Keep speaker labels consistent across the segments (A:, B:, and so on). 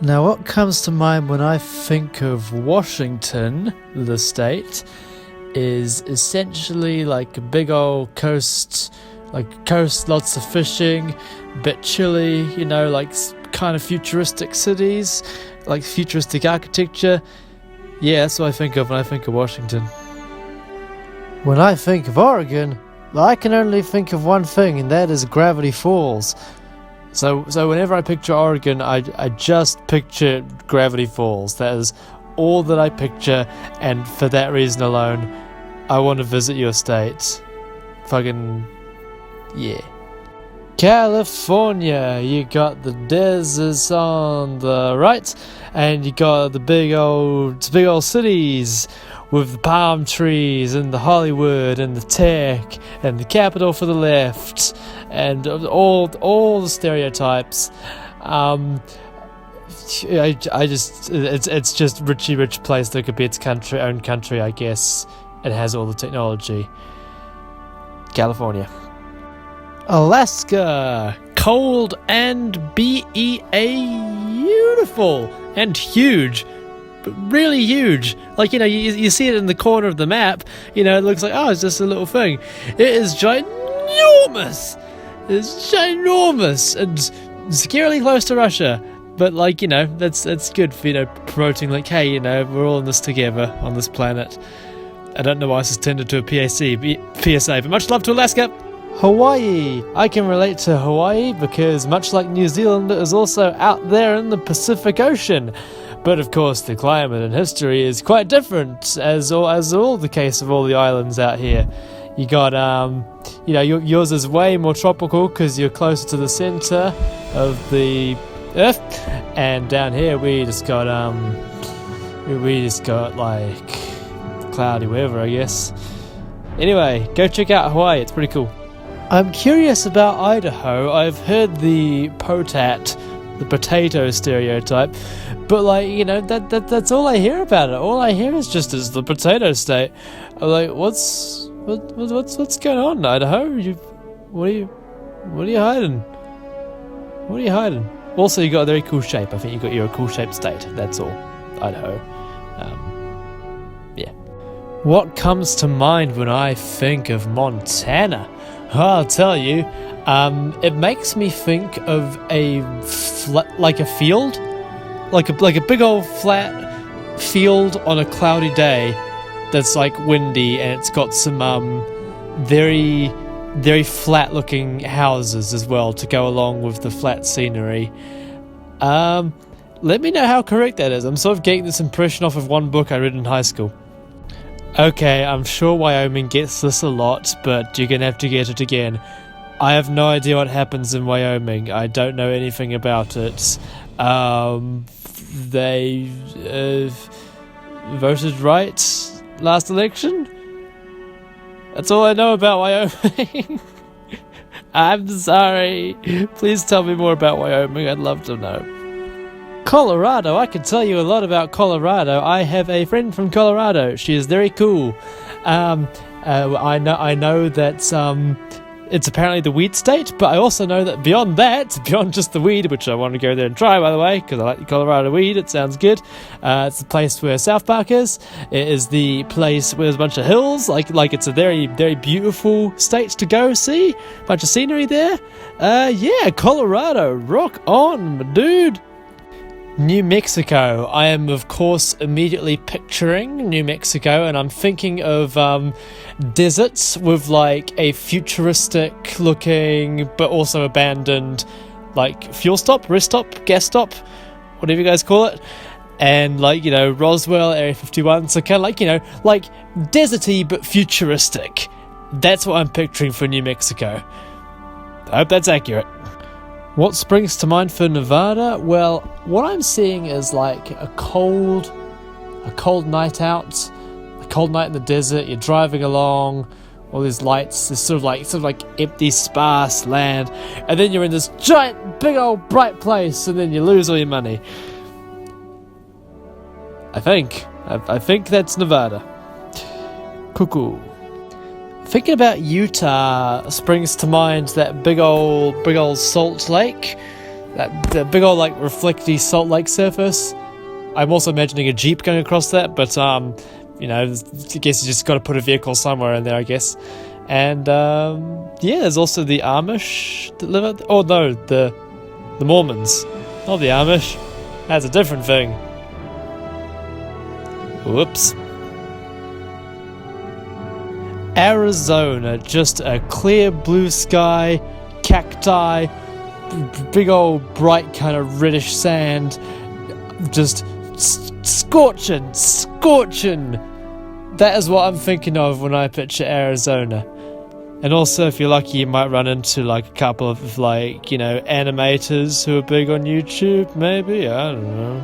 A: Now, what comes to mind when I think of Washington, the state, is essentially like a big old coast, lots of fishing, a bit chilly, like kind of futuristic cities, like futuristic architecture. Yeah, that's what I think of when I think of Washington. When I think of Oregon, I can only think of one thing, and that is Gravity Falls. So whenever I picture Oregon, I just picture Gravity Falls. That is all that I picture, and for that reason alone, I want to visit your state. Fucking, yeah. California, you got the deserts on the right, and you got the big old cities with the palm trees and the Hollywood and the tech and the Capitol for the left and all the stereotypes. It's just rich place that could be its own country, I guess. It has all the technology. California. Alaska, cold and beautiful and huge. Really huge. Like, you see it in the corner of the map, it looks like, it's just a little thing. It is ginormous. It's ginormous and scarily close to Russia. But, that's good for, promoting, hey, we're all in this together on this planet. I don't know why this is tended to a PSA, but much love to Alaska. Hawaii. I can relate to Hawaii because, much like New Zealand, it is also out there in the Pacific Ocean. But of course, the climate and history is quite different, as all the case of all the islands out here. You got, yours is way more tropical because you're closer to the center of the Earth, and down here we just got like cloudy weather, I guess. Anyway, go check out Hawaii; it's pretty cool. I'm curious about Idaho. I've heard the potat, the potato stereotype, but that's all I hear about it. All I hear is the potato state. I'm like, what's going on, Idaho? What are you hiding? What are you hiding? Also, you got a very cool shape. I think you're a cool shaped state. That's all, Idaho. Yeah. What comes to mind when I think of Montana? I'll tell you. It makes me think of a field, like a big old flat field on a cloudy day that's windy, and it's got some very, very flat looking houses as well to go along with the flat scenery. Let me know how correct that is. I'm sort of getting this impression off of one book I read in high school. Okay, I'm sure Wyoming gets this a lot, but you're gonna have to get it again. I have no idea what happens in Wyoming. I don't know anything about it. They voted right last election? That's all I know about Wyoming. I'm sorry. Please tell me more about Wyoming. I'd love to know. Colorado. I can tell you a lot about Colorado. I have a friend from Colorado. She is very cool. I know that it's apparently the weed state, but I also know that beyond just the weed, which I want to go there and try, by the way, because I like the Colorado weed, it sounds good. It's the place where South Park is. It is the place where there's a bunch of hills, like it's a very, very beautiful state to go see. Bunch of scenery there. Yeah, Colorado, rock on, my dude. New Mexico. I am, of course, immediately picturing New Mexico, and I'm thinking of deserts with a futuristic looking but also abandoned fuel stop, rest stop, gas stop, whatever you guys call it, and Roswell, Area 51, so kind of deserty but futuristic. That's what I'm picturing for New Mexico. I hope that's accurate. What springs to mind for Nevada? Well, what I'm seeing is a cold night out, a cold night in the desert. You're driving along, all these lights, this sort of empty, sparse land, and then you're in this giant, big old bright place, and then you lose all your money. I think that's Nevada. Cuckoo. Thinking about Utah springs to mind that big old Salt Lake. the big old like reflecty salt lake surface. I'm also imagining a jeep going across that, but you know, I guess you just got to put a vehicle somewhere in there, I guess. And yeah, there's also the Amish that live out there. Oh no, the Mormons, not the Amish. That's a different thing. Whoops. Arizona, just a clear blue sky, cacti, big old bright kind of reddish sand, just scorching. That is what I'm thinking of when I picture Arizona. And also, if you're lucky, you might run into like a couple of like, you know, animators who are big on YouTube, maybe, I don't know.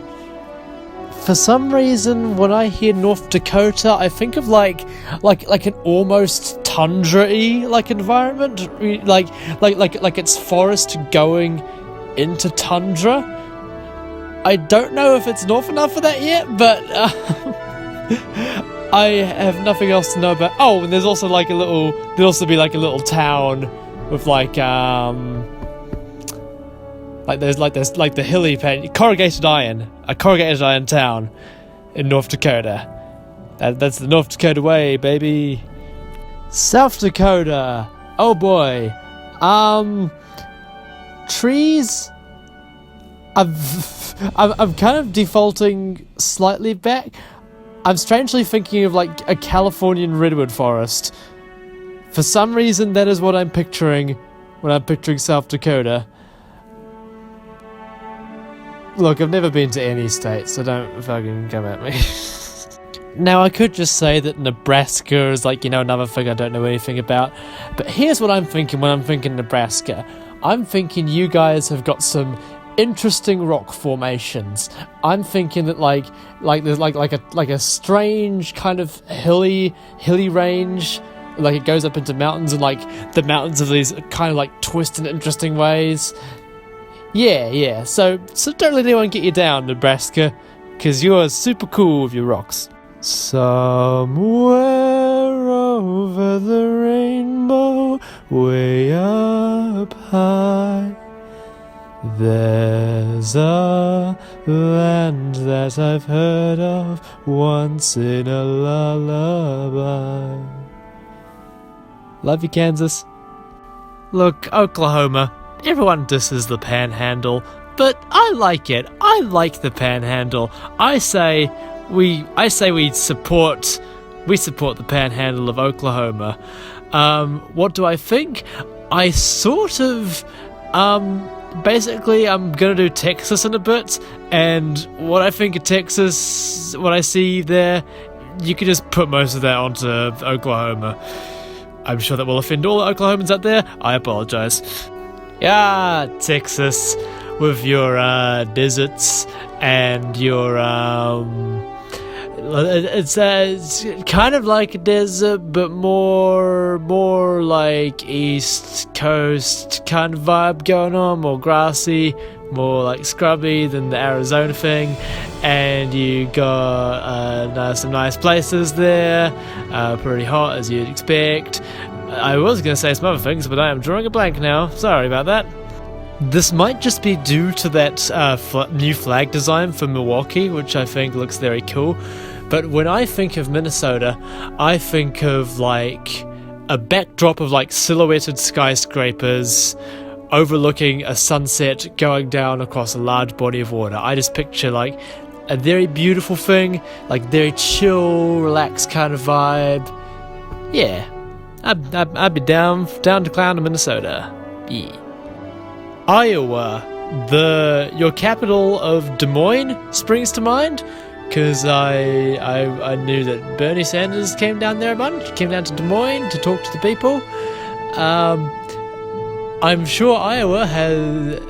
A: For some reason, when I hear North Dakota, I think of like an almost tundra-y like environment, like it's forest going into tundra. I don't know if it's north enough for that yet, but I have nothing else to know about. Oh, and there's also like there'd also be like a little town with like there's the hilly corrugated iron, a corrugated iron town in North Dakota. That's the North Dakota way, baby. South Dakota. Oh boy. Trees. I'm kind of defaulting slightly back. I'm strangely thinking of like a Californian redwood forest. For some reason, that is what I'm picturing when I'm picturing South Dakota. Look, I've never been to any state, so don't fucking come at me. Now, I could just say that Nebraska is like, you know, another thing I don't know anything about. But here's what I'm thinking when I'm thinking Nebraska. I'm thinking you guys have got some interesting rock formations. I'm thinking that like there's like a strange kind of hilly range, like it goes up into mountains, and like the mountains of these kind of like twist in interesting ways. Yeah. So don't let anyone get you down, Nebraska, because you are super cool with your rocks. Somewhere over the rainbow, way up high, there's a land that I've heard of once in a lullaby. Love you, Kansas. Look, Oklahoma, everyone disses the Panhandle, but I like it. I like the Panhandle. I say we support the Panhandle of Oklahoma. What do I think? I sort of basically, I'm gonna do Texas in a bit, and what I think of Texas, what I see there, you can just put most of that onto Oklahoma. I'm sure that will offend all the Oklahomans out there. I apologize. Yeah, Texas, with your deserts and your it's kind of like a desert, but more like East Coast kind of vibe going on, more grassy, more like scrubby than the Arizona thing. And you got some nice places there, pretty hot as you'd expect. I was going to say some other things, but I am drawing a blank now. Sorry about that. This might just be due to that new flag design for Milwaukee, which I think looks very cool. But when I think of Minnesota, I think of like a backdrop of like silhouetted skyscrapers overlooking a sunset going down across a large body of water. I just picture like a very beautiful thing, like very chill, relaxed kind of vibe. Yeah, I'd be down to clown in Minnesota. Yeah. Iowa, your capital of Des Moines springs to mind, because I knew that Bernie Sanders came down there a bunch, came down to Des Moines to talk to the people. I'm sure Iowa has,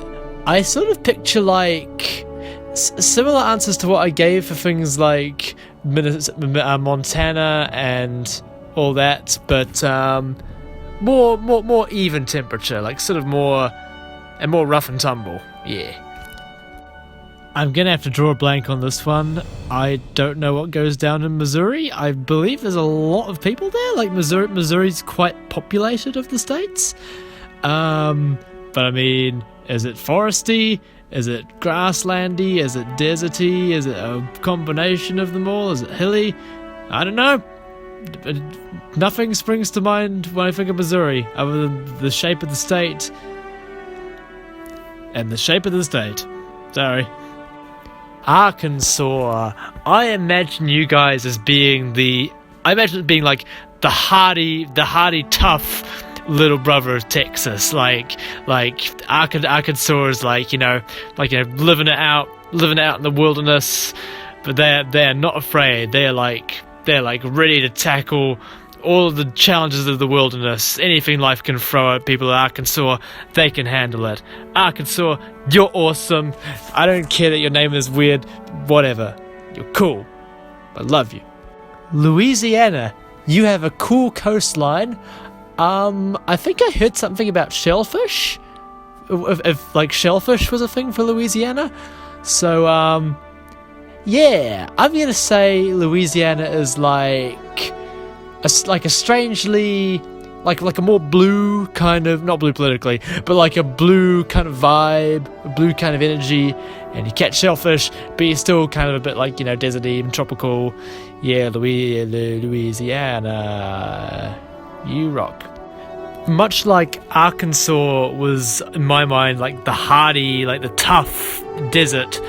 A: I sort of picture like similar answers to what I gave for things like Montana and all that, but more even temperature, like sort of more rough and tumble. Yeah. I'm gonna have to draw a blank on this one. I don't know what goes down in Missouri. I believe there's a lot of people there. Like Missouri's quite populated of the states. But I mean, Is it foresty? Is it grasslandy? Is it deserty? Is it a combination of them all? Is it hilly? I don't know. Nothing springs to mind when I think of Missouri other than the shape of the state. And the shape of the state. Sorry. Arkansas. I imagine you guys as being I imagine it being like the hardy, tough little brother of Texas. Like Arkansas is living it out in the wilderness, but they're not afraid. They're ready to tackle all of the challenges of the wilderness. Anything life can throw at people in Arkansas, they can handle it. Arkansas, you're awesome. I don't care that your name is weird. Whatever. You're cool. I love you. Louisiana, you have a cool coastline. I think I heard something about shellfish. If shellfish was a thing for Louisiana. So, yeah, I'm gonna say Louisiana is like a strangely, like a more blue kind of, not blue politically, but like a blue kind of vibe, a blue kind of energy, and you catch shellfish, but you're still kind of a bit like, deserty and tropical. Yeah, Louisiana, you rock. Much like Arkansas was, in my mind, like the hardy, like the tough desert,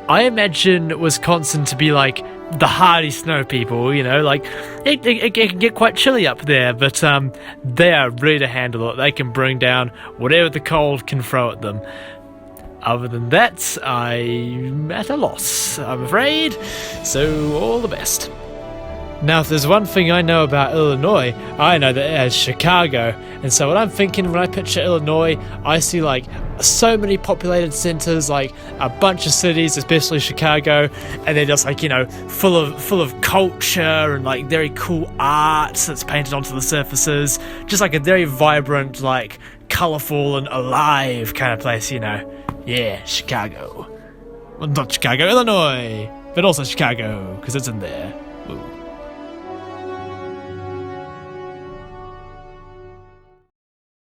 A: I imagine Wisconsin to be like the hardy snow people, it can get quite chilly up there, but they are ready to handle it. They can bring down whatever the cold can throw at them. Other than that, I'm at a loss, I'm afraid. So, all the best. Now, if there's one thing I know about Illinois, I know that it has Chicago. And so what I'm thinking when I picture Illinois, I see so many populated centers, like a bunch of cities, especially Chicago, and they're just full of culture and very cool art that's painted onto the surfaces. Just like a very vibrant, colorful and alive kind of place, Yeah, Chicago. Well, not Chicago, Illinois, but also Chicago, because it's in there. Ooh.